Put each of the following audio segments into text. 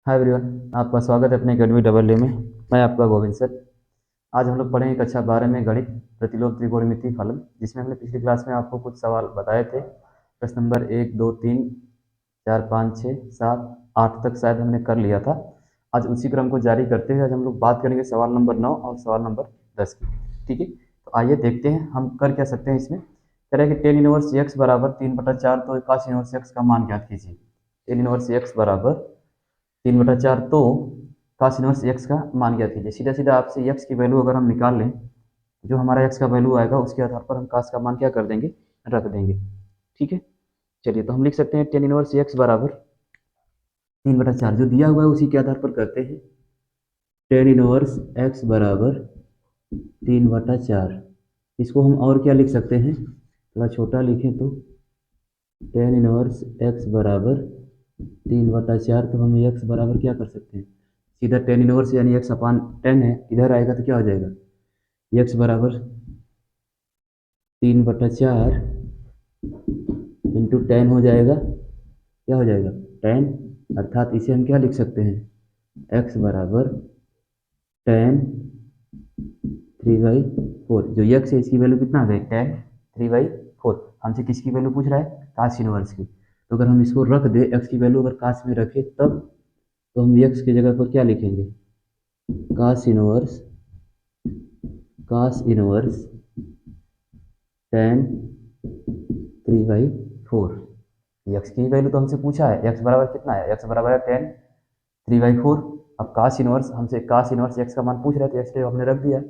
Hi everyone, आपका स्वागत है अपने एकेडमी डबल ए में। मैं आपका गोविंद सर। आज हम लोग पढ़ेंगे कक्षा 12 में गणित प्रतिलोम त्रिकोणमिति फलन, जिसमें हमने पिछली क्लास में आपको कुछ सवाल बताए थे। प्रश्न नंबर 1, 2, 3, 4, 5, 6, 7, 8 तक शायद हमने कर लिया था। आज उसी क्रम को जारी करते हुए आज हम लोग बात करेंगे सवाल नंबर 9 और सवाल नंबर 10 की। ठीक है, तो आइए देखते हैं हम कर क्या सकते हैं इसमें। कह रहे हैं कि टेन इनवर्स एक्स बराबर 3/4, तो काश इनवर्स एक्स का मान ज्ञात कीजिए। टेन इनवर्स एक्स बराबर 3/4, तो काश इनवर्स एक्स का मान ज्ञात कीजिए। सीधा सीधा आपसे एक्स की वैल्यू अगर हम निकाल लें, जो हमारा एक्स का वैल्यू आएगा उसके आधार पर हम काश का मान क्या कर देंगे, रख देंगे। ठीक है, चलिए तो हम लिख सकते हैं टेन इनवर्स एक्स बराबर 3/4, जो दिया हुआ है उसी के आधार पर करते हैं। टेन इनवर्स एक्स बराबर 3/4, इसको हम और क्या लिख सकते हैं, थोड़ा छोटा लिखें तो टेन इनवर्स एक्स बराबर 3/4, तो हम एक्स बराबर क्या कर सकते हैं, सीधा टेन इनवर्स यानी एक्स अपान टेन है, इधर आएगा तो क्या हो जाएगा, एक्स बराबर 3/4 इंटू टेन हो जाएगा। क्या हो जाएगा, टेन। अर्थात इसे हम क्या लिख सकते हैं, एक्स बराबर टेन 3/4। जो एक्स है इसकी वैल्यू कितना आ गई, टेन 3/4। हमसे किसकी वैल्यू पूछ रहा है, काश इनवर्स की। तो अगर हम इसको रख दे, एक्स की वैल्यू अगर काश में रखे तब, तो हम एक्स की जगह पर क्या लिखेंगे, काश इनवर्स, काश इनवर्स टेन 3/4। एक्स की वैल्यू तो हमसे पूछा है, एक्स बराबर कितना है, एक्स बराबर है टेन 3/4। अब काश इनवर्स, हमसे काश इनवर्स एक्स का मान पूछ रहे थे, इसलिए हमने रख दिया।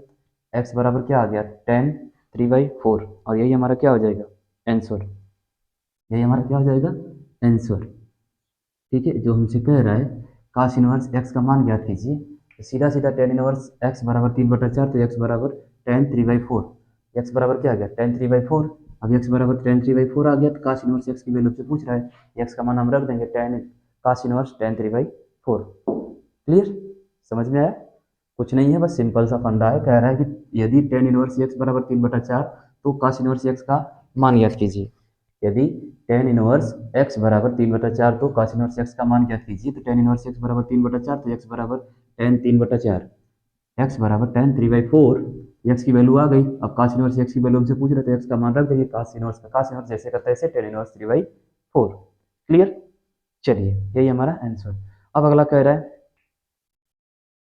एक्स बराबर क्या आ गया, टेन 3/4, और यही हमारा क्या हो जाएगा, आंसर। यही हमारा क्या हो जाएगा, आंसर। ठीक है, जो हमसे कह रहा है काश इनवर्स एक्स का मान ज्ञात कीजिए, तो सीधा सीधा टेन इनवर्स एक्स बराबर 3/4, तो एक्स बराबर टेन 3/4। एक्स बराबर क्या आ गया, टेन 3/4। अब एक्स बराबर टेन 3/4 आ गया, तो काश इनवर्स एक्स की वैल्यू से पूछ रहा है, एक्स का मान हम रख देंगे, टेन काश इनवर्स टेन 3/4। क्लियर, समझ में आया। कुछ नहीं है, बस सिंपल सा फंडा है। कह रहा है कि यदि टेन इनवर्स एक्स बराबर 3/4, तो काश इनवर्स एक्स का मान ज्ञात कीजिए। यदि टेन इनवर्स एक्स बराबर 3/4, तो काश इनवर्स एक्स का मान ज्ञात कीजिए। तो टेन इनवर्स एक्स बराबर 3/4, तो एक्स बराबर टेन 3/4, एक्स बराबर टेन 3/4। एक्स की वैल्यू आ गई। अब काश इनवर्स एक्स की वैल्यू हमसे पूछ रहे थे, एक्स का मान रख देंगे, काश इनवर्स का काश इनवर्स जैसे करता है ऐसे, टेन इनवर्स 3/4। क्लियर, चलिए यही हमारा आंसर। अब अगला कह रहा है,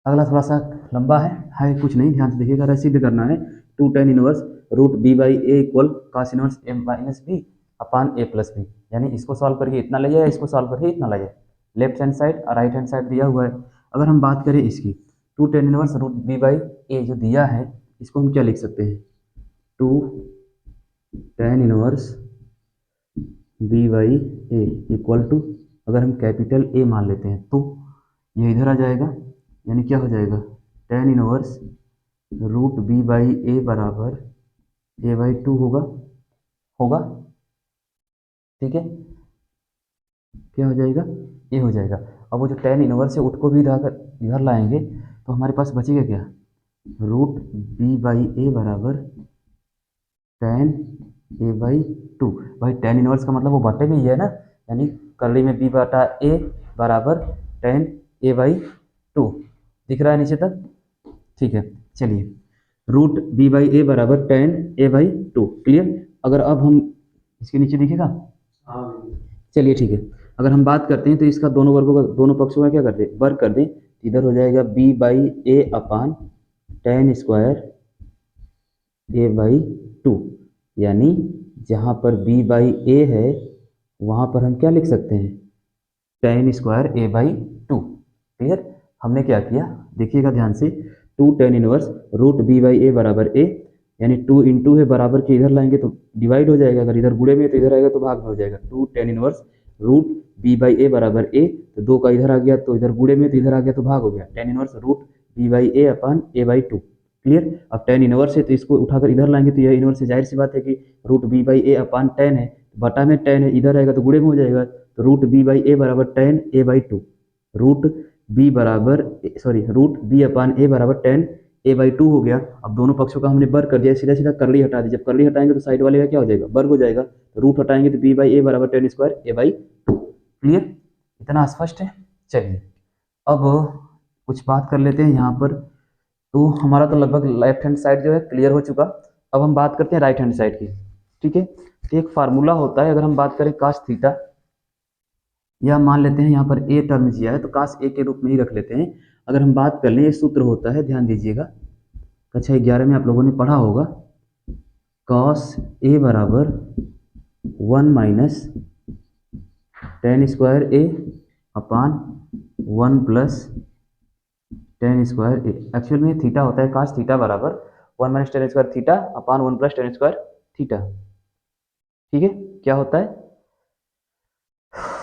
अगला थोड़ा सा लंबा है कुछ नहीं, ध्यान से देखिएगा। सिद्ध करना है two tan inverse root B by A equal cos inverse m minus B upon A plus b. यानी इसको सॉल्व करके इतना ले जाए, इसको सॉल्व करके इतना ले जाए। लेफ्ट हैंड साइड और राइट हैंड साइड दिया हुआ है। अगर हम बात करें इसकी, two tan inverse root B by A जो दिया है, इसको हम क्या लिख सकते हैं, two tan inverse B by A equal to, अगर हम कैपिटल ए मान लेते हैं तो ये इधर आ जाएगा, यानी क्या हो जाएगा, tan inverse root B by A बराबर A/2 होगा। होगा, ठीक है, क्या हो जाएगा, ये हो जाएगा। अब वो जो टेन इनवर्स है उसको भी इधर लाएंगे, तो हमारे पास बचेगा क्या, रूट बी बाई ए बराबर टेन A/2। भाई टेन इनवर्स का मतलब वो बटे में ही है ना, यानी करली में बी बटा ए बराबर टेन A/2। दिख रहा है नीचे तक, ठीक है। चलिए, रूट बी बाई ए बराबर टेन A/2। क्लियर। अगर अब हम इसके नीचे दिखेगा, चलिए ठीक है। अगर हम बात करते हैं तो इसका दोनों वर्गों का, दोनों पक्षों का क्या कर दें, वर्ग कर दें। इधर हो जाएगा b by a upon tan square A/2, यानी जहाँ पर बी बाई ए है वहाँ पर हम क्या लिख सकते हैं, टेन स्क्वायर A/2। क्लियर। हमने क्या किया, देखिएगा ध्यान से, two tan inverse root B by A बराबर ए, यानी टू इंटू है बराबर के इधर लाएंगे तो डिवाइड हो जाएगा, अगर इधर गुणे में तो इधर आएगा तो भाग में हो जाएगा। Two tan inverse root B by A बराबर ए, तो दो का इधर आ गया तो इधर गुणे में तो इधर आ गया तो भाग हो गया, tan inverse root B by a upon A/2। Clear. अब टेन इनवर्स है तो इसको उठाकर इधर लाएंगे तो यह इनवर्स से जाहिर सी बात है कि root B by a upon tan है, बटा में टेन है, इधर आएगा तो गुणे में हो जाएगा, तो रूट बी बाई ए बराबर टेन A/2। रूट बी बराबर, सॉरी, रूट बी अपान ए बराबर टेन A/2 हो गया। अब दोनों पक्षों का हमने वर्ग कर दिया, सीधा सीधा करली हटा दी। जब करली हटाएंगे तो साइड वाले का क्या हो जाएगा, वर्ग हो जाएगा। तो रूट हटाएंगे तो बी बाई ए बराबर टेन स्क्वायर A/2। क्लियर, इतना स्पष्ट है। चलिए अब कुछ बात कर लेते हैं यहाँ पर। तो हमारा तो लगभग लेफ्ट हैंड साइड जो है क्लियर हो चुका। अब हम बात करते हैं राइट हैंड साइड की। ठीक है, तो एक फार्मूला होता है, अगर हम बात करें कास थीटा, या मान लेते हैं यहाँ पर ए टर्म दिया है तो कास ए के रूप में ही रख लेते हैं। अगर हम बात कर लें, ये सूत्र होता है, ध्यान दीजिएगा, कक्षा 11 में आप लोगों ने पढ़ा होगा, कॉस ए बराबर 1 माइनस टेन स्क्वायर ए अपान 1 प्लस टेन स्क्वायर ए। एक्चुअल में थीटा होता है कास थीटा बराबर 1 माइनस टेन स्क्वायर थीटा अपान 1 प्लस टेन स्क्वायर थीटा। ठीक है, क्या होता है,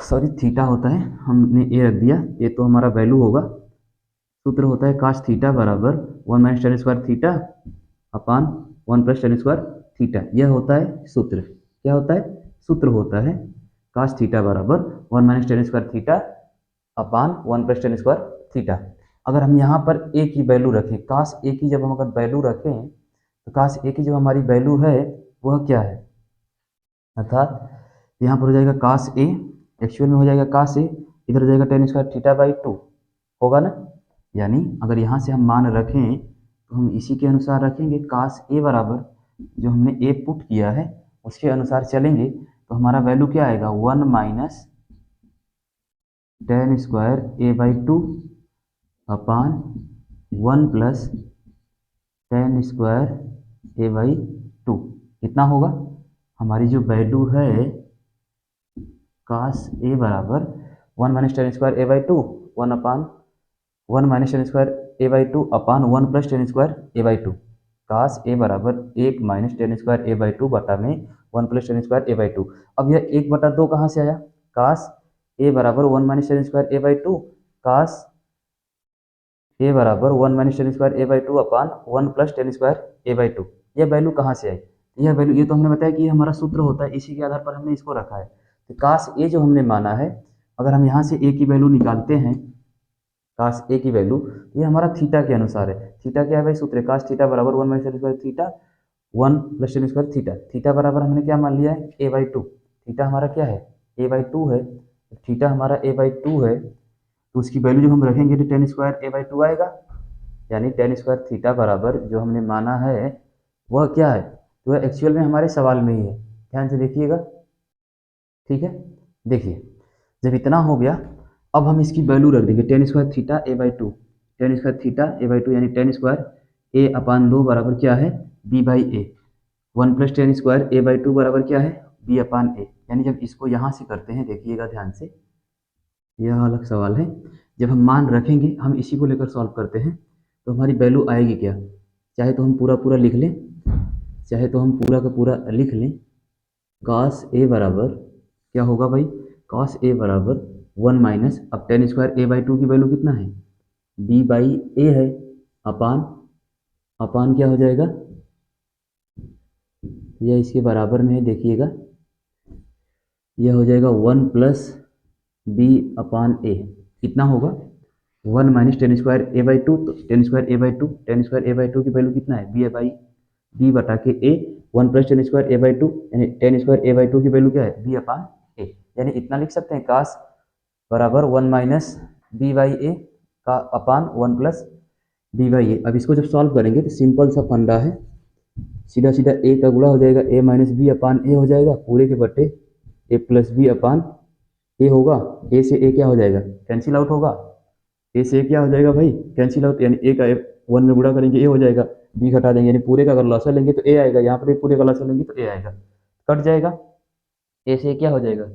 सॉरी थीटा होता है, हमने ए रख दिया, ये तो हमारा वैल्यू होगा। सूत्र होता है काश थीटा बराबर 1 माइनस टेन स्क्वायर थीटा अपान 1 प्लस टेन स्क्वायर थीटा। यह होता है सूत्र। क्या होता है, सूत्र होता है काश थीटा बराबर 1 माइनस टेन स्क्वायर थीटा अपान 1 प्लस टेन स्क्वायर थीटा। अगर हम यहाँ पर ए की वैल्यू रखें, काश ए की जब हम अगर वैल्यू रखें तो काश ए की जो हमारी वैल्यू है वह क्या है, अर्थात यहाँ पर हो जाएगा काश ए, एक्चुअल में हो जाएगा काश ए, इधर हो जाएगा टेन स्क्वायर थीटा बाई 2 होगा ना। यानी अगर यहाँ से हम मान रखें तो हम इसी के अनुसार रखेंगे, काश ए बराबर जो हमने ए पुट किया है उसके अनुसार चलेंगे तो हमारा वैल्यू क्या आएगा, 1 minus tan square A by 2 upon 1 plus tan square A by 2। कितना होगा, हमारी जो वैल्यू है काश ए बराबर 1 minus tan square A by 2, 1 upon 1 minus tan square A by 2 upon 1 plus tan square A by 2। काश ए बराबर 1 minus tan square A by 2 बटा में 1 plus tan square A by 2। अब यह 1 बटा 2 कहाँ से आया, काश ए बराबर 1 minus tan square A by 2, काश ए बराबर 1 minus tan square A by 2 upon 1 plus tan square A by 2। यह वैल्यू कहाँ से आई, यह वैल्यू, ये तो हमने बताया कि ये हमारा सूत्र होता है, इसी के आधार पर हमने इसको रखा है। तो काश ए जो हमने माना है, अगर हम यहाँ से ए की वैल्यू निकालते हैं, काश ए की वैल्यू, ये हमारा थीटा के अनुसार है। थीटा क्या है भाई, सूत्र काश थीटा बराबर 1 minus tan square theta 1 plus tan square theta. Theta बराबर हमने क्या मान लिया है, ए बाई 2। थीटा हमारा क्या है, ए बाई 2 है, थीटा हमारा ए बाई 2 है, तो उसकी वैल्यू जब हम रखेंगे तो टेन स्क्वायर ए बाई 2 आएगा। यानी टेन स्क्वायर थीटा बराबर जो हमने माना है वह क्या है, तो वह एक्चुअल में हमारे सवाल में ही है। ध्यान से देखिएगा, ठीक है। देखिए जब इतना हो गया, अब हम इसकी वैल्यू रख देंगे, ten square theta A by 2, ten square theta A by 2 यानी टेन स्क्वायर ए अपान 2 बराबर क्या है, B by a. 1 plus tan square A by 2 बराबर क्या है, बी अपान ए। यानी जब इसको यहाँ से करते हैं, देखिएगा ध्यान से, यह अलग सवाल है, जब हम मान रखेंगे, हम इसी को लेकर सॉल्व करते हैं, तो हमारी वैल्यू आएगी क्या, चाहे तो हम पूरा पूरा लिख लें, चाहे तो हम पूरा का पूरा लिख लें। कॉस ए बराबर क्या होगा भाई, कॉस ए बराबर 1 माइनस, अब टेन स्क्वायर ए बाई 2 की वैल्यू कितना है, बी बाई ए है, अपान अपान क्या हो जाएगा, यह इसके बराबर में है, देखिएगा यह हो जाएगा 1 प्लस बी अपान ए। कितना होगा, 1 minus tan square A by 2, तो ten square A by 2, ten square A by 2 की वैल्यू कितना है, बी बाई बी बटा के ए, 1 plus tan square A by 2, यानी टेन स्क्वायर ए बाई 2 की वैल्यू क्या है, बी अपान ए। यानी इतना लिख सकते हैं, कास बराबर 1 माइनस बी बाई ए का अपान 1 प्लस बी बाई ए। अब इसको जब सॉल्व करेंगे तो सिंपल सा फंडा है, सीधा सीधा ए का गुणा हो जाएगा, ए माइनस बी अपान ए हो जाएगा, पूरे के बट्टे ए प्लस बी अपान ए होगा। ए से ए क्या हो जाएगा, कैंसिल आउट होगा, ए से ए क्या हो जाएगा भाई, कैंसिल आउट, यानी ए का 1 में गुणा करेंगे ए हो जाएगा, बी घटा देंगे यानी पूरे का अगर लॉसा लेंगे तो ए आएगा, यहाँ पर पूरे का लॉसा लेंगे तो ए आएगा, कट जाएगा, ए से ए क्या हो जाएगा,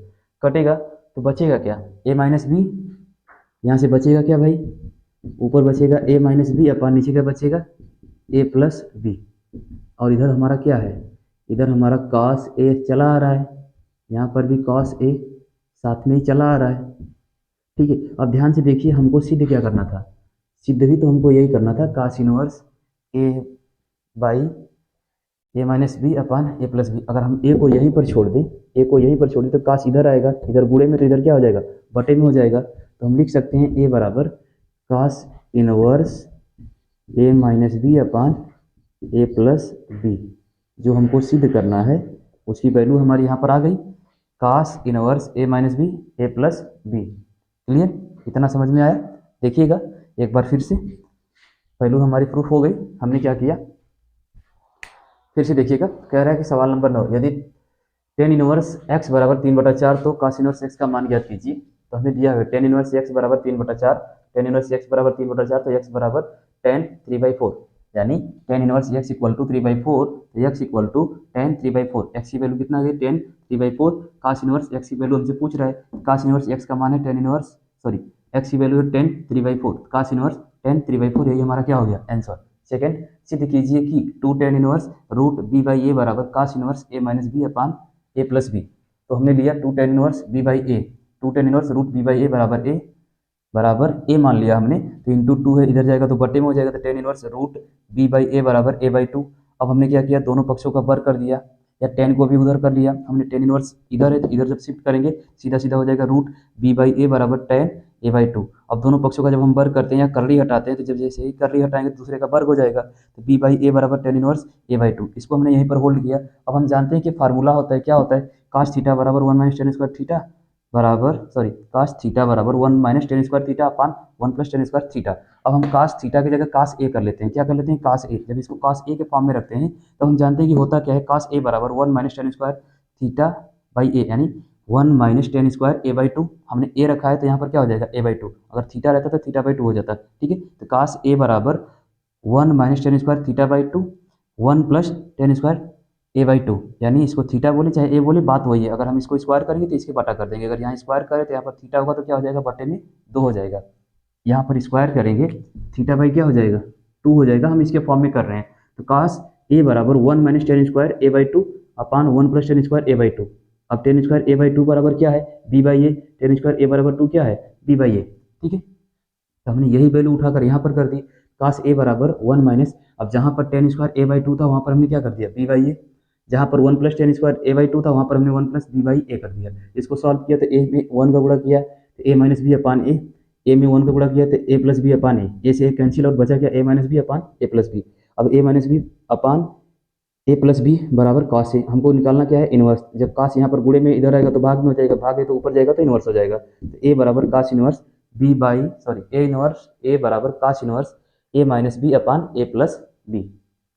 कटेगा, तो बचेगा क्या, ए माइनस बी, यहाँ से बचेगा क्या भाई, ऊपर बचेगा ए माइनस बी अपान नीचे क्या बचेगा, ए प्लस बी। और इधर हमारा क्या है, इधर हमारा कॉस ए चला आ रहा है, यहाँ पर भी कॉस ए साथ में ही चला आ रहा है, ठीक है। अब ध्यान से देखिए, हमको सिद्ध क्या करना था, सिद्ध भी तो हमको यही करना था, cos inverse A by A minus B upon A plus B. अगर हम ए को यहीं पर छोड़ दें, ए को यहीं पर छोड़ दें तो कास इधर आएगा, इधर गुणे में, तो इधर क्या हो जाएगा, बटे में हो जाएगा। तो हम लिख सकते हैं ए बराबर कास इनवर्स ए माइनस बी अपान ए प्लस बी। जो हमको सिद्ध करना है उसकी वैल्यू हमारी यहाँ पर आ गई, कास इनवर्स ए माइनस बी ए प्लस बी। क्लियर, इतना समझ में आया। देखिएगा एक बार फिर से, पहलू हमारी प्रूफ हो गई। हमने क्या किया, फिर से देखिएगा, कह रहा है कि सवाल नंबर 9, यदि टेन इनवर्स एक्स बराबर 3/4 तो cos इनवर्स एक्स का मान ज्ञात कीजिए। तो हमें दिया है टेन इनवर्स एक्स बराबर 3/4, टेन इनवर्स एक्स बराबर 3/4 तो एक्स बराबर टेन 3/4, यानी tan inverse x equal to 3/4, तो x equal to tan 3/4। X की वैल्यू कितना आ गई, टेन 3/4। cos इनवर्स एक्स की वैल्यू हमसे पूछ रहा है, cos इनवर्स एक्स का मान है टेन इनवर्स, सॉरी एक्स की वैल्यू है टेन 3/4, cos इनवर्स टेन 3/4, यही हमारा क्या हो गया आंसर। सेकंड, सिद्ध कीजिए कि two tan inverse root B by A बराबर cos इनवर्स ए माइनस बी अपान ए प्लस बी। तो हमने लिया two tan inverse B by A, two tan inverse root B by A बराबर ए मान लिया हमने, तो इंटू टू है इधर जाएगा तो बटे में हो जाएगा, तो tan inverse root B by A बराबर ए बाई टू। अब हमने क्या किया, दोनों पक्षों का वर्ग कर दिया, या टेन को भी उधर कर लिया हमने, टेन इनवर्स इधर है तो इधर जब शिफ्ट करेंगे सीधा सीधा हो जाएगा रूट बी बाई ए बराबर टेन ए बाई टू। अब दोनों पक्षों का जब हम वर्ग करते हैं या कर्ली हटाते हैं, तो जब जैसे ही कर्ली हटाएंगे तो दूसरे का वर्ग हो जाएगा, तो बी बाई ए बराबर ten inverse A by two, इसको हमने यहीं पर होल्ड किया। अब हम जानते हैं कि फार्मूला होता है, क्या होता है, कास थीटा बराबर one minus tan square theta बराबर, सॉरी कास थीटा बराबर one minus tan square theta upon one plus tan square theta. अब हम कास थीटा की जगह कास ए कर लेते हैं, क्या कर लेते हैं, कास ए। जब इसको कास ए के फॉर्म में रखते हैं तो हम जानते हैं कि होता क्या है, कास ए बराबर one minus tan square theta by A, यानी one minus tan square A by two. हमने ए रखा है तो यहाँ पर क्या हो जाएगा, ए बाई टू, अगर थीटा रहता तो थीटा बाई टू हो जाता, ठीक है। तो कास ए बराबर one minus tan square theta by two, one plus tan square A by two, यानी इसको थीटा बोले चाहे ए बोले बात वही है। अगर हम इसको स्क्वायर करेंगे तो इसके बटा कर देंगे, अगर यहाँ स्क्वायर करें तो यहाँ पर थीटा होगा तो क्या हो जाएगा, बटे में दो हो जाएगा। यहाँ पर स्क्वायर करेंगे थीटा बाई क्या हो जाएगा, टू हो जाएगा, हम इसके फॉर्म में कर रहे हैं। तो कास ए बराबर one minus tan square A by two upon one plus tan square A by two. अब tan square A by two बराबर क्या है, B by A, tan square A बराबर टू क्या है, बी बाई ए, ठीक है। तो हमने यही वैल्यू उठाकर यहाँ पर कर दी, कास ए बराबर वन माइनस, अब जहाँ पर ten square A by to था वहाँ पर हमने क्या कर दिया, बी बाई ए, जहाँ पर one plus tan square A by to था वहाँ पर हमने वन प्लस बी बाई ए कर दिया। इसको सॉल्व किया तो ए में वन का गुणा किया तो ए माइनस बी अपान ए में वन का गुणा किया तो ए प्लस बी अपान ए से कैंसिल आउट, बचा क्या, ए माइनस बी अपान ए प्लस बी। अब ए माइनस बी अपान ए प्लस बी बराबर कास ए, हमको निकालना क्या है, इनवर्स। जब कास यहाँ पर गुणे में इधर आएगा तो भाग में हो जाएगा, भाग है तो ऊपर जाएगा तो इनवर्स हो जाएगा। तो ए बराबर cos inverse B by, sorry A inverse A बराबर कास इनवर्स ए माइनस बी अपान ए प्लस बी।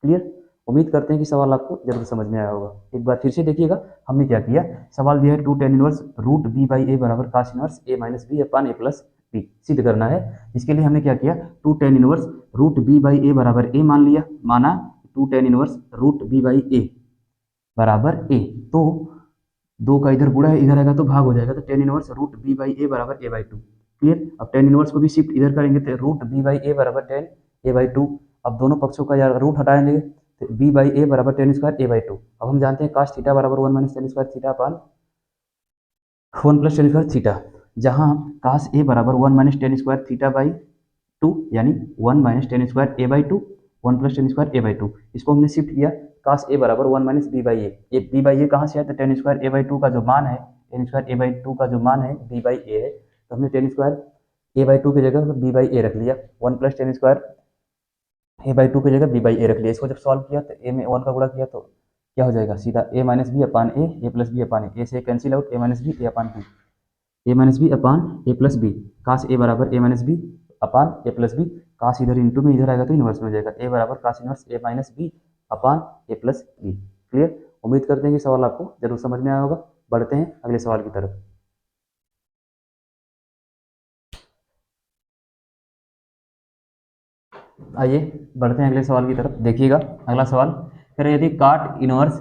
क्लियर, उम्मीद करते हैं कि सवाल आपको जरूर समझ में आया होगा। एक बार फिर से देखिएगा, हमने क्या किया, सवाल दिया है two tan inverse root B by A बराबर कास इनवर्स ए माइनस बी अपान ए प्लस बी सिद्ध करना है। इसके लिए हमने क्या किया, two tan inverse root B by A बराबर ए मान लिया, माना two tan inverse root B by A बराबर ए, तो दो का इधर गुणा है इधर आएगा तो भाग हो जाएगा, तो tan inverse root B by A बराबर ए बाई टू। क्लियर, अब टेन इनवर्स को भी शिफ्ट इधर करेंगे तो रूट बी बाई ए बराबर टेन ए बाई टू। अब दोनों पक्षों का यार रूट हटाएंगे तो बी बाई ए बराबर tan square A by two. अब हम जानते हैं काश थीटा बराबर one minus tan square theta upon one plus tan square theta, जहाँ काश ए बराबर one minus tan square theta by two, यानी one minus tan square A by two, one plus tan square A by two, इसको हमने shift किया cos A बराबर one minus B by A. B by A कहाँ से है, तो ten square A by to का जो मान है, ten square A by to का जो मान है बी बाई ए है, तो हमने ten square A by to की जगह बी बाई ए रख लिया, one plus tan square A by to की जगह बी बाई ए रख लिया। इसको जब सॉल्व किया तो ए में वन का गुणा किया तो क्या हो जाएगा, सीधा ए माइनस बी अपान ए प्लस बी अपान ए से कैंसिल आउट, ए माइनस बी ए अपान बी, ए माइनस बी अपान ए प्लस बी, काश ए बराबर ए माइनस बी अपान ए प्लस बी, काश इधर इंटू में इधर आएगा तो इनवर्स में हो जाएगा, ए बराबर काश इनवर्स ए माइनस बी अपान ए प्लस बी। क्लियर, उम्मीद करते हैं कि सवाल आपको जरूर समझ में आया होगा। बढ़ते हैं अगले सवाल की तरफ। आइए बढ़ते हैं अगले सवाल की तरफ। देखिएगा अगला सवाल कह रहे हैं, यदि काट इनवर्स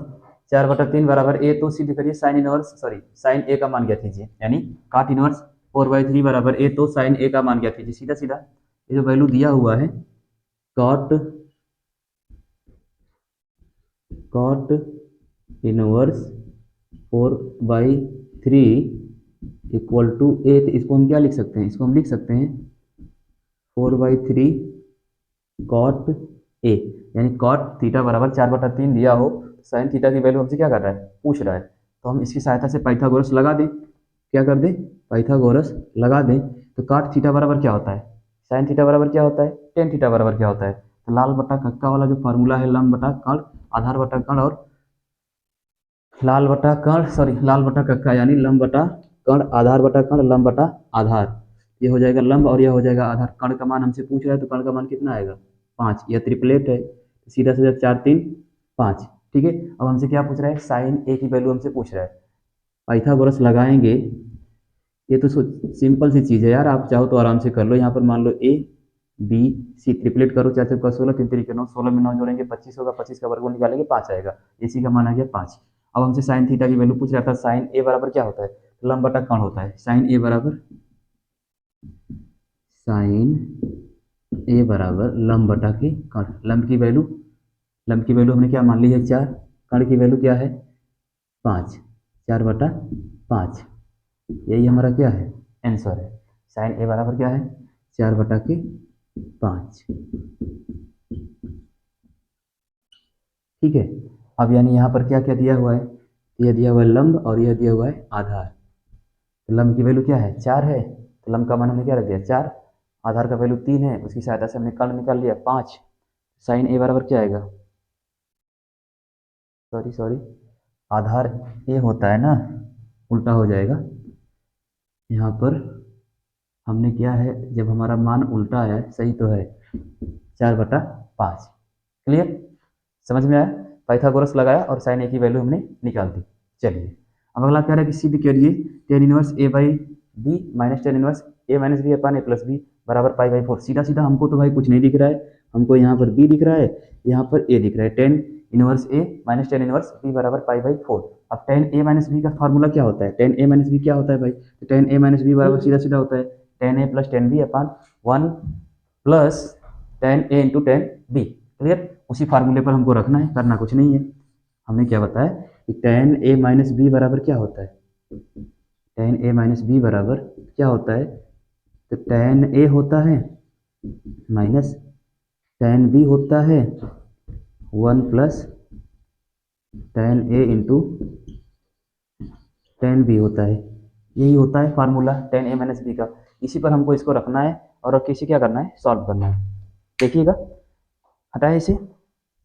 4/3 बराबर ए तो सिद्ध करिए साइन इनवर्स, सॉरी साइन ए का मान ज्ञात कीजिए। यानी काट इनवर्स 4/3 बराबर ए तो साइन ए का मान ज्ञात कीजिए। सीधा सीधा ये जो वैल्यू दिया हुआ है, काट इनवर्स 4/3 इक्वल टू ए, तो इसको हम क्या लिख सकते हैं, इसको हम लिख सकते हैं 4/3 कॉट ए, यानी कॉट थीटा बराबर 4/3 दिया हो, साइन थीटा की वैल्यू हमसे क्या कर रहा है, पूछ रहा है। तो हम इसकी सहायता से पाइथागोरस लगा दें, क्या कर दें, पाइथागोरस लगा दें। तो कॉट थीटा बराबर क्या होता है, साइन थीटा बराबर क्या होता है, टेन थीटा बराबर क्या होता है। तो लाल बटा कक्का वाला जो फार्मूला है, लंब बटा कर्ण आधार बटा कर्ण और लाल बटा कर्ण, सॉरी लाल बटा कक्का यानी लंब बटा कर्ण आधार बटा कर्ण लंब बटा आधार। ये हो जाएगा लंब और यह हो जाएगा आधार। कण का मान हमसे पूछ रहा है तो कण का मान कितना आएगा 5। यह ट्रिपलेट है, सीधा सीधा 4 3 5। ठीक है, अब हमसे क्या पूछ रहा है, साइन ए की वैल्यू हमसे पूछ रहा है। पाइथागोरस लगाएंगे, ये तो सिंपल सी चीज़ है यार, आप चाहो तो आराम से कर लो। यहाँ पर मान लो ए बी सी ट्रिपलेट करो, 4 4 16 3 3 9, 16 में 9 जोड़ेंगे 25 होगा, 25 का वर्गमूल निकालेंगे 5 आएगा, इसी का मान आ गया 5। अब हमसे साइन थीटा की वैल्यू पूछ रहा था। साइन ए बराबर क्या होता है, लंब बटा कण होता है। साइन ए बराबर लंब बटा के कण। लंब की वैल्यू हमने क्या मान ली है 4, कण की वैल्यू क्या है 5, 4/5। यही हमारा क्या है आंसर है। साइन ए बराबर क्या है 4/5। ठीक है, अब यानी यहाँ पर क्या क्या दिया हुआ है, यह दिया हुआ है लंब और यह दिया हुआ है आधार। तो लंब की वैल्यू क्या है 4 है, तो लंब का मान हमने क्या रख दिया 4, आधार का वैल्यू 3 है, उसकी सहायता से हमने कर्ण निकाल लिया 5। साइन ए बराबर क्या आएगा, सॉरी आधार ए होता है ना, उल्टा हो जाएगा। यहाँ पर हमने क्या है, जब हमारा मान उल्टा है, सही तो है 4/5। क्लियर, समझ में आया। पाइथागोरस लगाया और साइन ए की वैल्यू हमने निकाल दी। चलिए अब अगला कह रहा है कि सिद्ध करिए tan inverse A by B minus tan inverse A minus b upon a plus b बराबर π/4। सीधा सीधा हमको तो भाई कुछ नहीं दिख रहा है, हमको यहाँ पर बी दिख रहा है, यहाँ पर ए दिख रहा है। टेन इनवर्स ए माइनस टेन इनवर्स बी बराबर π/4। अब टेन ए माइनस बी का फॉर्मूला क्या होता है, टेन ए माइनस बी क्या होता है भाई, तो टेन ए माइनस बी बराबर सीधा सीधा होता है tan A plus tan B upon 1 plus tan A into tan B. Clear, उसी फार्मूले पर हमको रखना है, करना कुछ नहीं है। हमने क्या बताया कि टेन ए माइनस बी बराबर क्या होता है, टेन ए माइनस बी बराबर क्या होता है, तो टेन ए होता है माइनस टेन बी होता है 1 plus tan A into tan B होता है। यही होता है formula ten A minus B का। इसी पर हमको इसको रखना है और किसी क्या करना है, सॉल्व करना है। देखिएगा, हटाए इसे।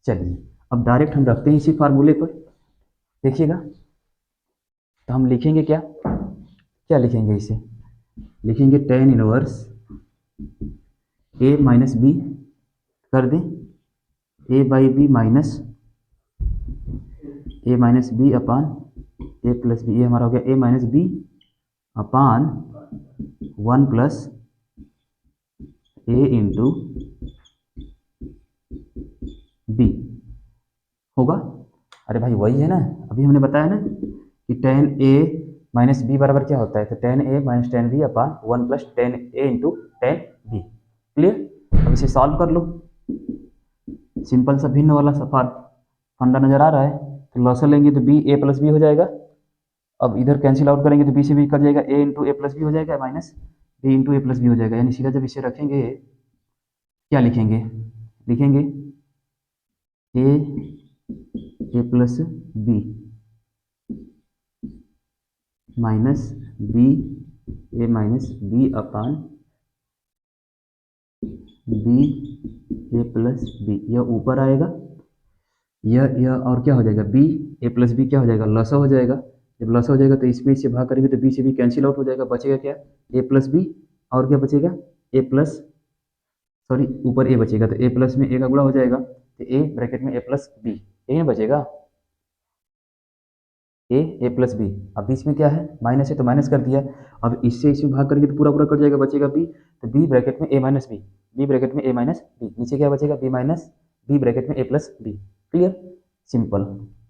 चलिए अब डायरेक्ट हम रखते हैं इसी फार्मूले पर। देखिएगा, तो हम लिखेंगे क्या क्या लिखेंगे, इसे लिखेंगे टेन इनवर्स ए माइनस बी कर दें, A by B minus B upon A plus B. ये हमारा हो गया A minus B upon 1 plus A into B होगा। अरे भाई वही है ना, अभी हमने बताया ना कि टेन ए माइनस बी बराबर क्या होता है, तो ten A minus tan B upon 1 plus tan A into tan B. Clear, अब इसे सॉल्व कर लो। सिंपल सा भिन्न वाला फंडा नजर आ रहा है, तो लॉसर लेंगे तो बी ए प्लस बी हो जाएगा। अब इधर कैंसिल आउट करेंगे तो बी से बी कट जाएगा, ए इंटू ए प्लस बी हो जाएगा माइनस बी इंटू ए प्लस बी हो जाएगा। यानी सीधा जब इसे रखेंगे क्या लिखेंगे, लिखेंगे ए प्लस बी माइनस बी ए माइनस बी अपान बी ए प्लस बी। यह ऊपर आएगा, यह और क्या हो जाएगा, बी ए प्लस बी क्या हो जाएगा, लसा हो जाएगा। जब लसा हो जाएगा तो इसमें से भाग करेंगे तो बी से बी कैंसिल आउट हो जाएगा, बचेगा क्या ए प्लस बी, और क्या बचेगा ए प्लस, सॉरी ऊपर ए बचेगा, तो ए प्लस में ए का गुणा हो जाएगा, तो ए ब्रैकेट में ए प्लस बी, यही बचेगा ए प्लस बी। अब बीच में क्या है माइनस है तो माइनस कर दिया, अब इससे इसमें भाग करके तो पूरा पूरा कट जाएगा, बचेगा बी, तो बी ब्रैकेट में A minus B, B bracket में ए माइनस बी, नीचे क्या बचेगा बी माइनस बी ब्रैकेट में A plus B. Clear, simple.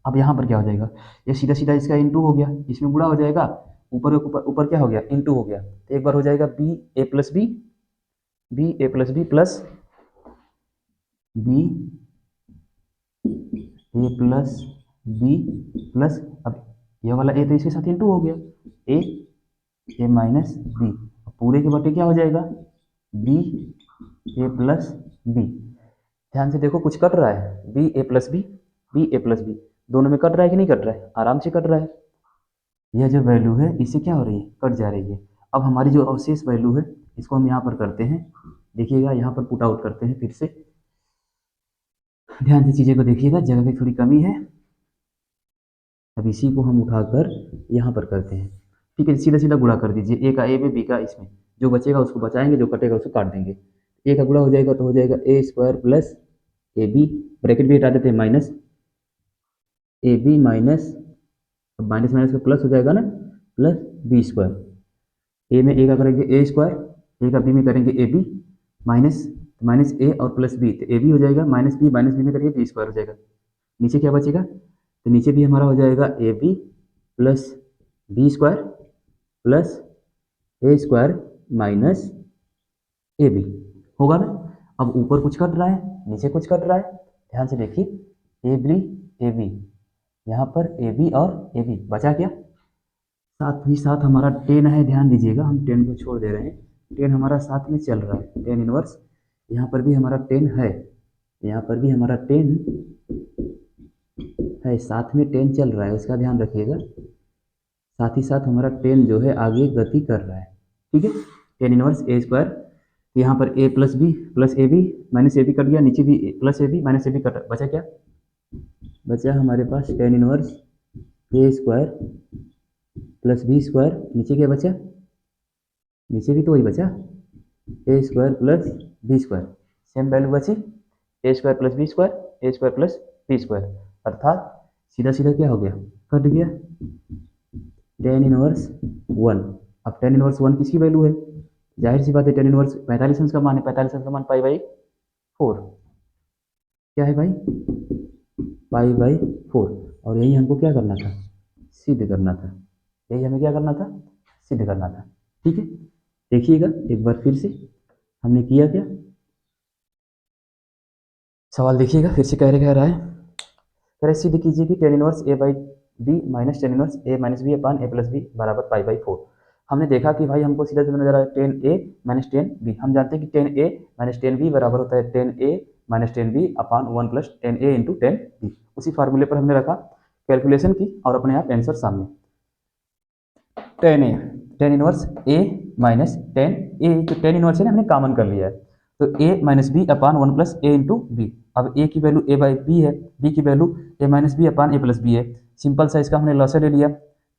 अब यहाँ पर क्या हो जाएगा, ये सीधा सीधा इसका इंटू हो गया, इसमें गुणा हो जाएगा, ऊपर ऊपर ऊपर क्या हो गया इंटू हो गया, तो एक बार हो जाएगा बी ए प्लस बी, बी ए प्लस बी प्लस बी ए प्लस बी प्लस, अब ये वाला ए तो इसके साथ इंटू हो गया, ए माइनस बी, पूरे के बटे क्या हो जाएगा बी ए प्लस बी। ध्यान से देखो कुछ कट रहा है, बी ए प्लस बी दोनों में कट रहा है कि नहीं कट रहा है, आराम से कट रहा है। यह जो वैल्यू है इससे क्या हो रही है, कट जा रही है। अब हमारी जो अवशेष वैल्यू है इसको हम यहाँ पर करते हैं, देखिएगा यहाँ पर पुट आउट करते हैं फिर से, ध्यान से चीज़ें को देखिएगा, जगह की थोड़ी कमी है। अब इसी को हम उठाकर यहाँ पर करते हैं। ठीक है, सीधा सीधा गुणा कर दीजिए, ए का ए में बी का इसमें, जो बचेगा उसको बचाएंगे, जो कटेगा उसको काट देंगे। ए का गुणा हो जाएगा तो हो जाएगा A square plus A B, bracket भी हटा देते हैं, माइनस ए बी माइनस, अब माइनस माइनस का प्लस हो जाएगा ना, प्लस बी स्क्वायर। ए में ए का करेंगे ए स्क्वायर, ए का बी में करेंगे ए बी, माइनस माइनस ए और प्लस बी, तो ए बी हो जाएगा माइनस बी में करेंगे बी स्क्वायर हो जाएगा। नीचे क्या बचेगा, तो नीचे भी हमारा हो जाएगा a B plus B square plus a square minus A b, होगा ना। अब ऊपर कुछ कट रहा है, नीचे कुछ कट रहा है, ध्यान से देखिए, ए बी, यहाँ पर ए बी और ए बी बचा क्या, साथ ही साथ हमारा टेन है, ध्यान दीजिएगा हम टेन को छोड़ दे रहे हैं, टेन हमारा साथ में चल रहा है, टेन इनवर्स, यहाँ पर भी हमारा टेन है, यहाँ पर भी हमारा टेन है, साथ में टेन चल रहा है, उसका ध्यान रखिएगा। साथ ही साथ हमारा टेन जो है आगे गति कर रहा है, ठीक है। टेन इनवर्स ए स्क्वायर, यहाँ पर A plus A B minus A B cut गया, नीचे भी plus A B minus A B cut, बचा क्या, बचा हमारे पास tan inverse A square plus B square, नीचे क्या बचा, नीचे भी तो वही बचा, A square plus B square, same value बची, A square plus B square, A square plus B square, अर्थात सीधा सीधा क्या हो गया, कट गया टेन इनवर्स वन। अब टेन इनवर्स वन किसकी वैल्यू है, जाहिर सी बात है टेन इनवर्स 45 अंश का मान है, 45 अंश का मान पाई बाई 4, क्या है भाई, पाई बाई 4, और यही हमको क्या करना था, सिद्ध करना था, यही हमें क्या करना था, सिद्ध करना था, ठीक है। देखिएगा एक बार फिर से हमने किया क्या, सवाल देखिएगा फिर से कह रहा है, कह रहे सिद्ध कीजिए कि tan inverse A by B minus tan inverse A minus B upon A plus b बराबर पाई बाई 4। हमने देखा कि भाई हमको सीधा सीधा नजर आ रहा है tan A minus tan B, हम जानते हैं कि tan A minus tan B बराबर होता है tan A minus tan B upon one plus tan A into tan B. उसी फार्मूले पर हमने रखा, कैलकुलेशन की और अपने आप आंसर सामने, टेन ए, टेन इनवर्स ए माइनस टेन ए, तो टेन इनवर्स है ना, हमने कॉमन कर लिया है, तो A minus B upon one plus A into B. अब ए की वैल्यू ए बाई बी है, बी की value A minus B upon A plus B है, सिंपल सा इसका हमने लसा ले लिया,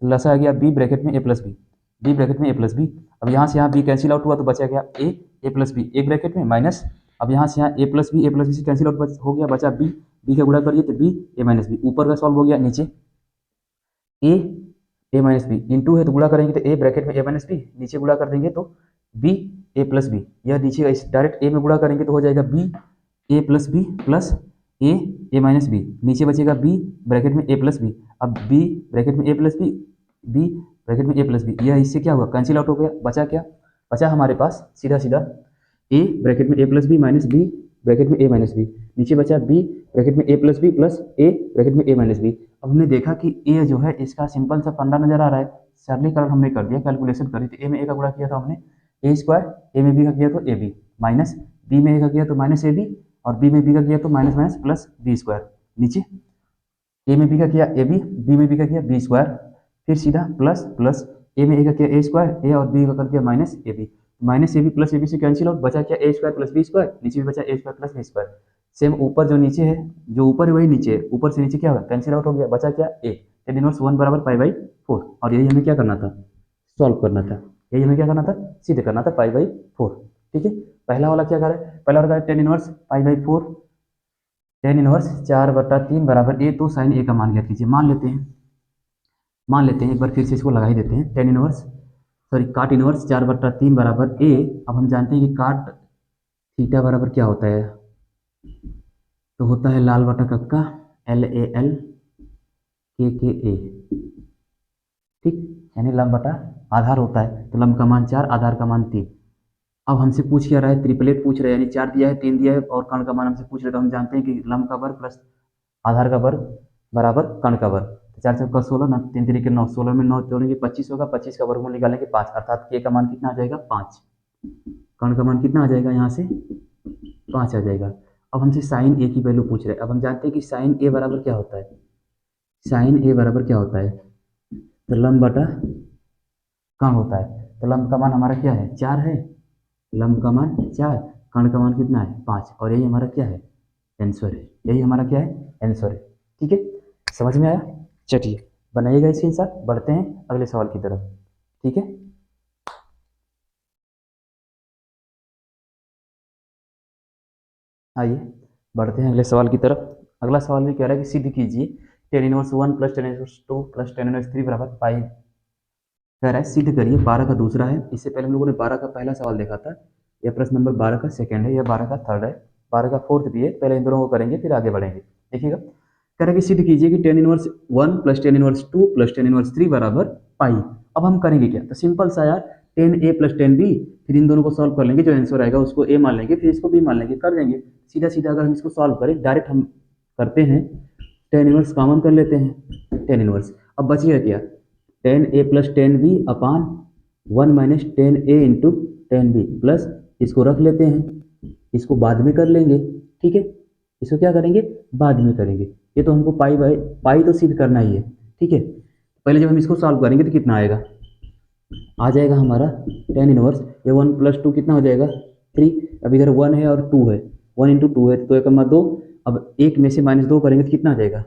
लसा आ गया बी ब्रैकेट में A plus B, B bracket में ए प्लस बी। अब यहाँ से यहाँ बी कैंसिल आउट हुआ तो बचा गया ए प्लस बी एक ब्रैकेट में माइनस, अब यहाँ से यहाँ ए प्लस बी से कैंसिल आउट हो गया, बचा बी का गुणा करिए तो बी ए माइनस बी, ऊपर का सॉल्व हो गया, नीचे ए माइनस बी इंटू है तो गुणा करेंगे तो ए ब्रैकेट में ए माइनस बी, नीचे गुणा कर देंगे तो बी ए प्लस बी, यह नीचे डायरेक्ट ए में गुणा करेंगे तो हो जाएगा बी ए प्लस बी प्लस ए माइनस बी, नीचे बचेगा बी ब्रैकेट में ए प्लस बी, अब बी ब्रैकेट में A plus B, B bracket में ए प्लस बी, यह इससे क्या हुआ, कैंसिल आउट हो गया, बचा क्या, बचा हमारे पास सीधा सीधा ए ब्रैकेट में A plus B minus B bracket में ए माइनस बी, नीचे बचा बी ब्रैकेट में A plus B plus A bracket में ए माइनस बी। अब हमने देखा कि ए जो है इसका सिंपल सा फंडा नजर आ रहा है, सरलीकरण हमने कर दिया, कैलकुलेशन करी तो ए में ए का गुणा किया था हमने ए स्क्वायर, ए में बी का किया तो ए बी माइनस बी में ए का किया तो माइनस ए बी, और बी में बी का किया तो minus minus plus B square, नीचे ए में बी का किया ए बी में बी का किया बी स्क्वायर, फिर सीधा प्लस प्लस ए में ए का किया ए स्क्वायर, ए और बी का कर दिया minus A B, minus A B plus A B से कैंसिल आउट, बचा क्या A square plus B square, नीचे भी बचा A square plus B square, same ऊपर जो नीचे है, जो ऊपर है वही नीचे है, ऊपर से नीचे क्या होगा कैंसिल आउट हो गया, बचा क्या ए, टेन इनवर्स वन बराबर पाई बाई 4, और यही हमें क्या करना था, सॉल्व करना था, यही हमें क्या करना था, सिद्ध करना था पाई बाई 4, ठीक है। पहला वाला क्या करे, पहला वाला tan inverse pi by 4, tan inverse 4/3 बराबर ए, तो साइन ए का मान ज्ञात कीजिए, मान लेते हैं एक बार फिर से इसको लगा ही देते हैं, टेन इनवर्स सॉरी काट इनवर्स 4/3 बराबर ए। अब हम जानते हैं कि काट थीटा बराबर क्या होता है, तो होता है लाल बटा कक्का LAL KKA, ठीक, यानी लंब बटा आधार होता है, तो लंब का मान 4 आधार का मान 3। अब हमसे पूछ क्या रहा है, त्रिपलेट पूछ रहे हैं, यानी 4 दिया है 3 दिया है और कर्ण का मान हमसे पूछ रहे, तो हम जानते हैं कि लंब का वर्ग प्लस आधार का वर्ग बराबर कर्ण का वर्ग, तो 4 चौका 16 ना 3 तरीके 9, 16 में 9 जोड़ेंगे 25 होगा, 25 का वर्गमूल निकालेंगे 5, अर्थात के का मान कितना आ जाएगा 5, कर्ण का मान कितना आ जाएगा यहाँ से 5 आ जाएगा। अब हमसे साइन ए की वैल्यू पूछ रहे हैं, अब हम जानते हैं कि साइन ए बराबर क्या होता है, साइन ए बराबर क्या होता है, तो लंब बटा कर्ण होता है, तो लंब का मान हमारा क्या है 4 है, लंब का मान 4, कर्ण का मान कितना है 5, और यही हमारा क्या है आंसर है, यही हमारा क्या है आंसर है, ठीक है। समझ में आया, चलिए बनाइएगा इसके साथ, बढ़ते हैं अगले सवाल की तरफ, ठीक है। आइए बढ़ते हैं अगले सवाल की तरफ। अगला सवाल भी कह रहा है कि सिद्ध कीजिए ten inverse one plus tan inverse two plus tan inverse three बराबर पाई। कह रहा है सिद्ध करिए, 12 का दूसरा है। इससे पहले हम लोगों ने 12 का पहला सवाल देखा था। यह प्रश्न नंबर 12 का सेकंड है, यह 12 का थर्ड है, 12 का फोर्थ भी है। पहले इन दोनों को करेंगे फिर आगे बढ़ेंगे। देखिएगा, कह रहा है कि सिद्ध कीजिए कि tan inverse one plus tan inverse two plus tan inverse three बराबर पाई। अब हम करेंगे क्या, तो सिंपल सा यार, ten A plus tan B, फिर इन दोनों को सॉल्व कर लेंगे। जो आंसर आएगा उसको ए मान लेंगे, फिर इसको बी मान लेंगे, कर देंगे। सीधा सीधा अगर हम इसको सॉल्व करें, डायरेक्ट हम करते हैं, टेन इनवर्स कॉमन कर लेते हैं, टेन इनवर्स। अब बचिएगा क्या, tan A plus tan B upon one minus tan A into tan B plus, इसको रख लेते हैं, इसको बाद में कर लेंगे। ठीक है, इसको क्या करेंगे, बाद में करेंगे। ये तो हमको पाई बाई पाई तो सिद्ध करना ही है। ठीक है, पहले जब हम इसको सॉल्व करेंगे तो कितना आएगा, आ जाएगा हमारा टेन इनवर्स, ये वन प्लस टू कितना हो जाएगा, थ्री। अब इधर वन है और टू है, वन इंटू टू है तो एक कमा दो। अब एक में से माइनस दो करेंगे तो कितना आ जाएगा,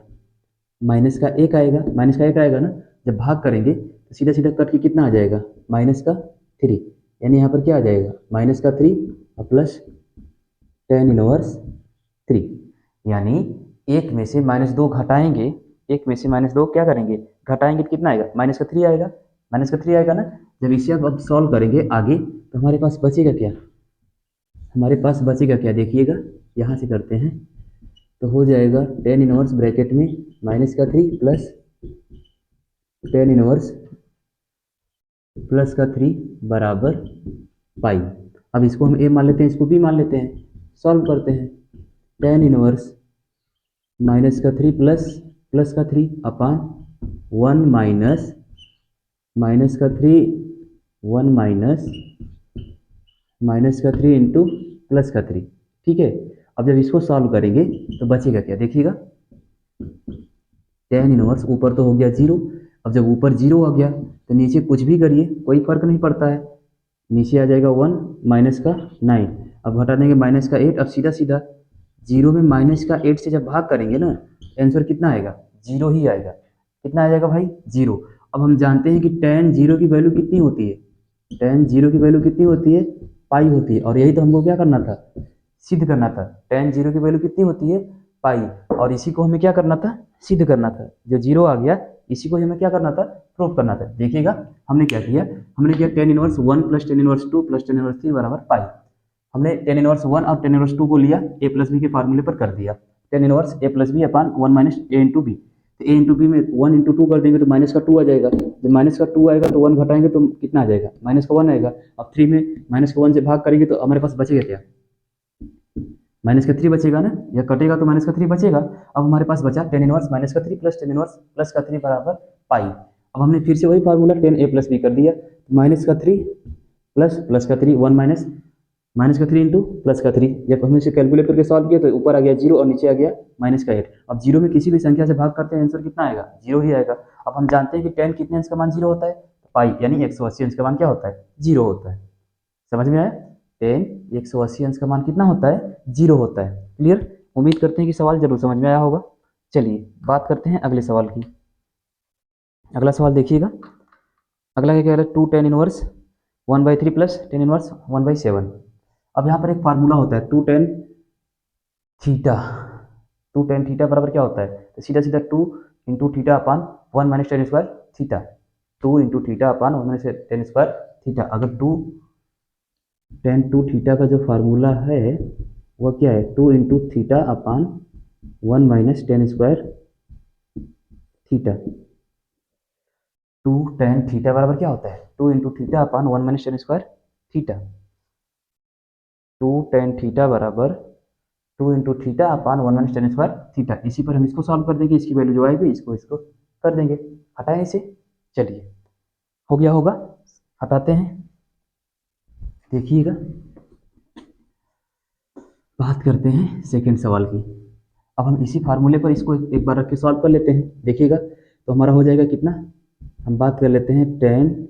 माइनस का एक आएगा, माइनस का एक आएगा ना। जब भाग करेंगे तो सीधा सीधा कट के कितना आ जाएगा, माइनस का थ्री। यानी यहाँ पर क्या आ जाएगा, माइनस का थ्री और प्लस टेन इनवर्स थ्री। यानी एक में से माइनस दो घटाएंगे, एक में से माइनस दो क्या करेंगे, घटाएंगे तो कितना आएगा, माइनस का थ्री आएगा, माइनस का थ्री आएगा ना। जब इसे अब सॉल्व करेंगे आगे तो हमारे पास बचेगा क्या, हमारे पास बचेगा क्या, देखिएगा यहाँ से करते हैं तो हो जाएगा टेन इनवर्स ब्रैकेट में माइनस का three plus tan inverse plus का थ्री बराबर पाई। अब इसको हम ए मान लेते हैं, इसको बी मान लेते हैं, सॉल्व करते हैं। टेन इनवर्स माइनस का थ्री प्लस प्लस का three upon one minus minus का थ्री, वन माइनस माइनस का थ्री इंटू प्लस का थ्री। ठीक है, अब जब इसको सॉल्व करेंगे तो बचेगा क्या, देखिएगा टेन इनवर्स ऊपर तो हो गया जीरो। अब जब ऊपर जीरो आ गया तो नीचे कुछ भी करिए कोई फर्क नहीं पड़ता है, नीचे आ जाएगा वन माइनस का नाइन। अब घटा देंगे माइनस का एट। अब सीधा सीधा जीरो में माइनस का एट से जब भाग करेंगे ना, आंसर कितना आएगा, जीरो ही आएगा। कितना आ जाएगा भाई, जीरो। अब हम जानते हैं कि टेन जीरो की वैल्यू कितनी होती है, टेन जीरो की वैल्यू कितनी होती है, पाई होती है। और यही तो हमको क्या करना था, सिद्ध करना था। टेन जीरो की वैल्यू कितनी होती है, पाई। और इसी को हमें क्या करना था, सिद्ध करना था। जो जीरो आ गया इसी को हमें क्या करना था, प्रूव करना था। देखिएगा हमने क्या किया, हमने किया ten inverse one plus tan inverse two plus tan inverse three बराबर पाई। हमने टेन इनवर्स वन और टेन इनवर्स टू को लिया, ए प्लस बी के फार्मूले पर कर दिया। Tan inverse A plus B upon one minus A into B. तो ए इंटू बी में वन इंटू टू कर देंगे तो माइनस का टू आ जाएगा। जब माइनस का टू आएगा तो वन घटाएंगे तो कितना आ जाएगा, माइनस का वन आएगा। अब थ्री में माइनस का वन से भाग करेंगे तो हमारे पास बचेगा क्या, माइनस का थ्री बचेगा ना, या कटेगा तो माइनस का थ्री बचेगा। अब हमारे पास बचा टेन इनवर्स माइनस का three plus tan inverse plus का थ्री बराबर पाई। अब हमने फिर से वही formula ten A plus B कर दिया, माइनस का थ्री प्लस प्लस का थ्री, वन माइनस माइनस का थ्री इंटू प्लस का थ्री। जब हमने इसे कैलकुलेट करके सॉल्व किया तो ऊपर आ गया जीरो और नीचे आ गया माइनस का एट। अब जीरो में किसी भी संख्या से भाग करते हैं आंसर कितना आएगा, जीरो ही आएगा। अब हम जानते हैं कि टेन कितने अंश का मान जीरो होता है, पाई, यानी 180 अंश का मान क्या होता है, जीरो होता है। समझ में आया, टेन 180 अंश का मान कितना होता है, जीरो होता है। क्लियर, उम्मीद करते हैं कि सवाल जरूर समझ में आया होगा। चलिए बात करते हैं अगले सवाल की। अगला सवाल देखिएगा, अगला क्या कह रहा है, two tan inverse one by three plus tan inverse one by seven. अब यहाँ पर एक फार्मूला होता है two tan theta, two tan theta बराबर क्या होता है, तो सीधा सीधा two into theta upon one minus tan square theta, two into theta upon one minus tan square theta. अगर टू टेन टू थीटा का जो फार्मूला है वह क्या है, two into theta upon one minus tan square theta. Two tan theta बराबर क्या होता है, two into theta upon one minus tan square theta. Two tan theta बराबर two into theta upon one minus tan square theta. इसी पर हम इसको solve कर देंगे, इसकी वैल्यू जो आएगी इसको इसको कर देंगे, हटाएं इसे। चलिए हो गया होगा, हटाते हैं। देखिएगा बात करते हैं सेकंड सवाल की। अब हम इसी फार्मूले पर इसको एक बार रख के सॉल्व कर लेते हैं। देखिएगा तो हमारा हो जाएगा कितना, हम बात कर लेते हैं tan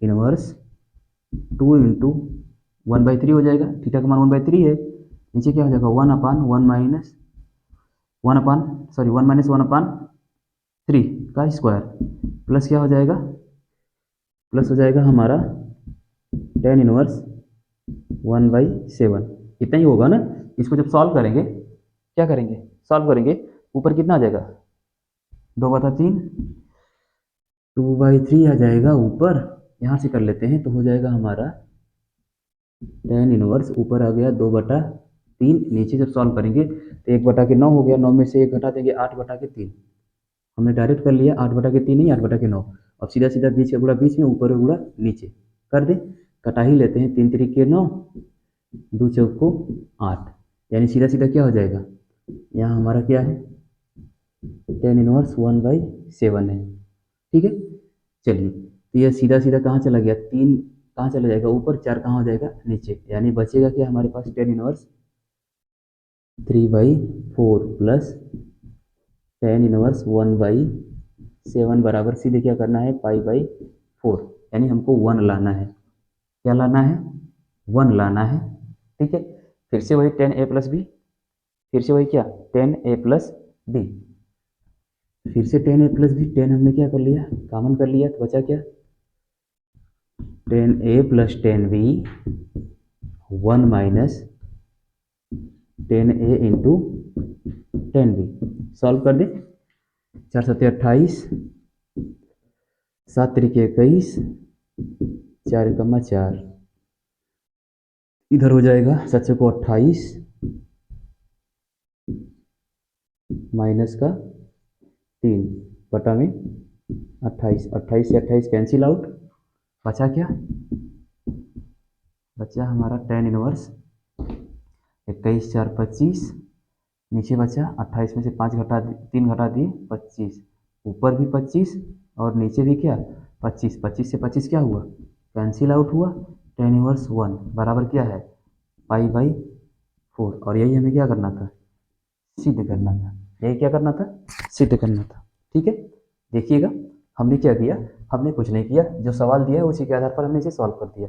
inverse two into one by three हो जाएगा, थीटा का मान वन बाई थ्री है। नीचे क्या हो जाएगा, one upon one minus one upon sorry one minus one upon three का स्क्वायर प्लस क्या हो जाएगा, प्लस हो जाएगा हमारा ten inverse one by seven. इतना ही होगा ना। इसको जब सॉल्व करेंगे, क्या करेंगे, सॉल्व करेंगे, ऊपर कितना आ जाएगा, 2/3, 2/3 आ जाएगा ऊपर। यहाँ से कर लेते हैं तो हो जाएगा हमारा tan इनवर्स, ऊपर आ गया 2/3, नीचे जब सॉल्व करेंगे तो 1/9 हो गया, 9 में से 1 घटा देंगे, 8/3। हमने डायरेक्ट कर लिया, 8/3 नहीं, 8/9। अब सीधा सीधा बीच का गुणा बीच में, ऊपर का गुणा नीचे कर दे, कटा ही लेते हैं, 3 3 9, 2 चौको 8, यानी सीधा सीधा क्या हो जाएगा, यहाँ हमारा क्या है, tan इनवर्स 1/7 है। ठीक है, चलिए, तो यह सीधा सीधा कहाँ चला गया, 3 कहाँ चला जाएगा ऊपर, 4 कहाँ हो जाएगा नीचे, यानी बचेगा क्या हमारे पास, tan inverse 3/4 plus tan inverse 1/7 बराबर सीधे क्या करना है, π/4, यानी हमको 1 लाना है। क्या लाना है, 1 लाना है। ठीक है, फिर से वही tan a प्लस बी, फिर से वही क्या, tan a प्लस बी, फिर से tan a plus b, tan हमने क्या कर लिया, कॉमन कर लिया, तो बचा क्या, tan a plus tan b 1 minus tan a into tan b। Solve कर दे, 4 7 28, 7 3 21, 4 4, इधर हो जाएगा 7 को 28 माइनस का 3 बटा में 28, 28 से 28 कैंसिल आउट, बचा क्या, बचा हमारा tan इनवर्स 21 4 25, नीचे बचा 28 में से 5 घटा 3 घटा दिए 25, ऊपर भी 25 और नीचे भी क्या 25, 25 से 25 क्या हुआ, कैंसिल आउट हुआ, tan इनवर्स 1 बराबर क्या है, π/4, और यही हमें क्या करना था, सिद्ध करना था, यही क्या करना था, सिद्ध करना था। ठीक है, देखिएगा, हमने क्या किया, हमने कुछ नहीं किया, जो सवाल दिया है उसी के आधार पर हमने इसे सॉल्व कर दिया।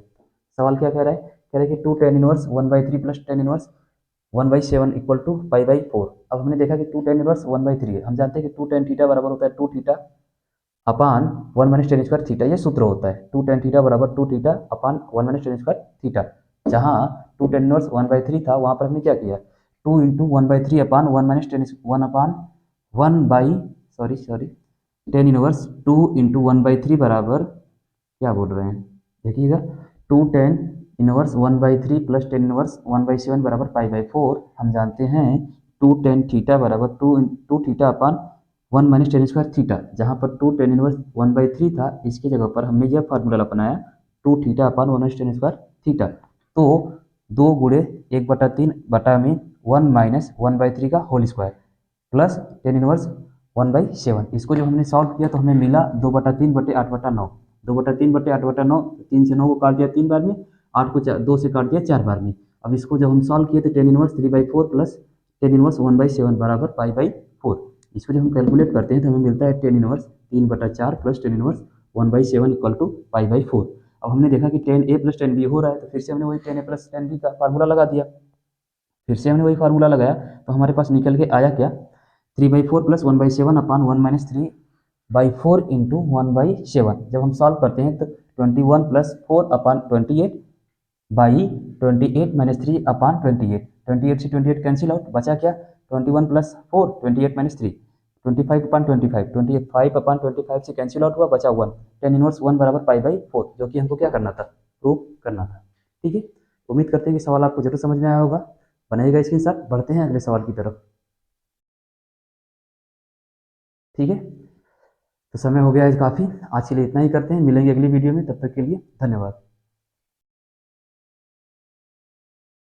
सवाल क्या कह रहा है, कह रहा है कि 2 tan inverse 1/3 plus tan inverse 1/7 equal to π/4। अब हमने देखा कि 2 tan इनवर्स 1/3 है, हम जानते हैं कि 2 tan थीटा बराबर होता है 2 theta upon 1 minus tan square theta, ये सूत्र होता है, 2 tan थीटा बराबर 2 theta upon 1 minus tan square theta. जहाँ 2 tan इनवर्स 1/3 था, वहाँ पर हमने क्या किया, 2 into 1/3 upon 1 minus tan 1 upon 1 by sorry tan inverse 2 into 1/3 बराबर क्या बोल रहे हैं, देखिएगा, 2 tan inverse 1/3 plus tan inverse 1/7 बराबर π/4। हम जानते हैं 2 tan थीटा बराबर 2 theta upon 1 minus tan square theta, जहाँ पर 2 tan इनवर्स 1/3 था, इसकी जगह पर हमने यह फार्मूला अपनाया 2 theta upon 1 minus tan square theta. तो 2 गुणे 1/3 बटा में 1 माइनस 1/3 का whole square plus tan inverse 1/7, इसको जब हमने सॉल्व किया तो हमें मिला 2/3 बटे 8/9, 2/3 बटे 8/9, 3 से 9 को काट दिया 3 बार में, 8 को 2 से काट दिया 4 बार में। अब इसको जब हम सॉल्व किए तो tan inverse 3/4 plus tan inverse 1/7 बराबर π/4। इसको जब हम कैलकुलेट करते हैं तो हमें मिलता है tan inverse 3/4 plus tan inverse 1/7 equal to π/4। अब हमने देखा कि tan a plus tan b हो रहा है, तो फिर से हमने वही tan a plus tan b का फार्मूला लगा दिया, फिर से हमने वही फार्मूला लगाया, तो हमारे पास निकल के आया क्या, 3/4 प्लस 1/7 अपान 1 माइनस 3/4 इंटू 1/7। जब हम सॉल्व करते हैं तो 21 प्लस 4 अपान 28 बाई 28 माइनस 3 अपान 28, 28 से 28 कैंसिल आउट, बचा क्या, 21 प्लस 4 28 माइनस 3, 25 अपान 25, 25 अपान 25 से कैंसिल आउट हुआ, बचा 1, tan इनवर्स 1 बराबर π/4, जो कि हमको क्या करना था, प्रूव करना था। ठीक है, उम्मीद करते हैं कि सवाल आपको जरूर समझ में आया होगा, बनाइएगा इसके साथ, बढ़ते हैं अगले सवाल की तरफ। ठीक है, तो समय हो गया है काफ़ी, आज के लिए इतना ही करते हैं, मिलेंगे अगली वीडियो में, तब तक के लिए धन्यवाद।